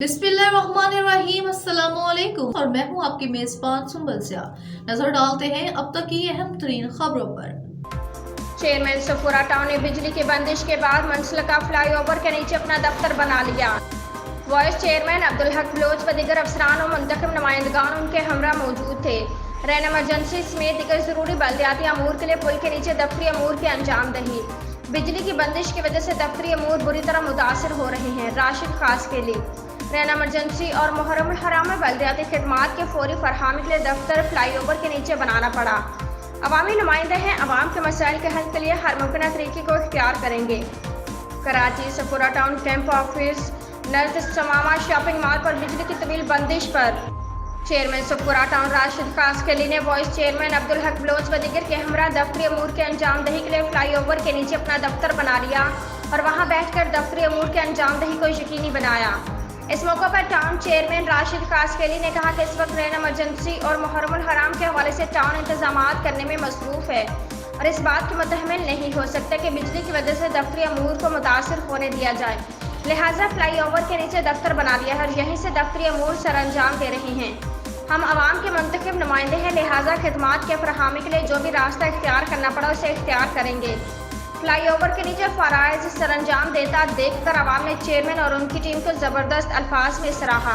बिस्मिल्लाहिर्रहमानिर्रहीम, अस्सलामुअलैकुम और मैं हूं आपकी मेजबान सुंबल सियाह। नजर डालते हैं अब तक की अहम तरीन खबरों पर। चेयरमैन सफूरा टाउन ने बिजली की बंदिश के बाद मंसलका फ्लाई ओवर के नीचे अपना दफ्तर बना लिया। Vice chairman Abdul Haq Bloch व दीगर अफसरान और मुंतखब नुमाइंदगान उनके हमरा मौजूद थे। रैन इमरजेंसी समेत दीगर जरूरी बल्दियाती अमूर के लिए पुल के नीचे दफ्तरी अमूर की अंजाम दही। बिजली की बंदिश की वजह से दफ्तरी अमूर बुरी तरह मुतासर हो रहे हैं। राशिद खास के लिए रैन इमरजेंसी और मुहर्रम हराम में बल्दियाती खिदमात के फौरी फरहमी के लिए दफ्तर फ्लाई ओवर के नीचे बनाना पड़ा। अवामी नुमाइंदे हैं, अवाम के मसाइल के हल के लिए हर मुमकिन तरीके को इख्तियार करेंगे। Karachi Safoora town camp office नर्द समामा शॉपिंग मॉल पर बिजली की तवील बंदिश पर चेयरमैन सफूरा टाउन राशिद खास के लिए ने vice chairman Abdul Haq Bloch व दीगर के हमरा दफ्तरी अमूर के अंजाम दही के लिए फ्लाई ओवर के नीचे अपना दफ्तर बना लिया और वहां बैठकर दफ्तरी अमूर के अंजाम दही को यकीनी बनाया। इस मौके पर टाउन चेयरमैन राशिद खासकेली ने कहा कि इस वक्त रैन इमरजेंसी और मुहर्रमुल हराम के हवाले से टाउन इंतजामात करने में मसरूफ है और इस बात के मुतहमिल नहीं हो सकता कि बिजली की वजह से दफ्तरी अमूर को मुतासर होने दिया जाए। लिहाजा फ्लाई ओवर के नीचे दफ्तर बना लिया है और यहीं से दफ्तरी अमूर सर अंजाम दे रहे हैं। हम आवाम के मुंतखब नुमाइंदे हैं, लिहाजा खिदमात के फरहमी के लिए जो भी रास्ता इख्तियार करना पड़ा उसे इख्तियार करेंगे। फ्लाई ओवर के नीचे फराइज सर अंजाम देता देखकर आवाम ने चेयरमैन और उनकी टीम को ज़बरदस्त अल्फाज में सराहा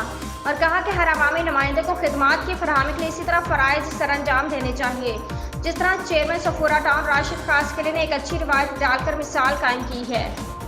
और कहा कि हर अवामी नुमाइंदे को खिदमात की फरहमी के लिए इसी तरह फराइज सर अंजाम देने चाहिए, जिस तरह चेयरमैन सफूरा टाउन राशिद खास के लिए ने एक अच्छी रिवायत डालकर मिसाल कायम की है।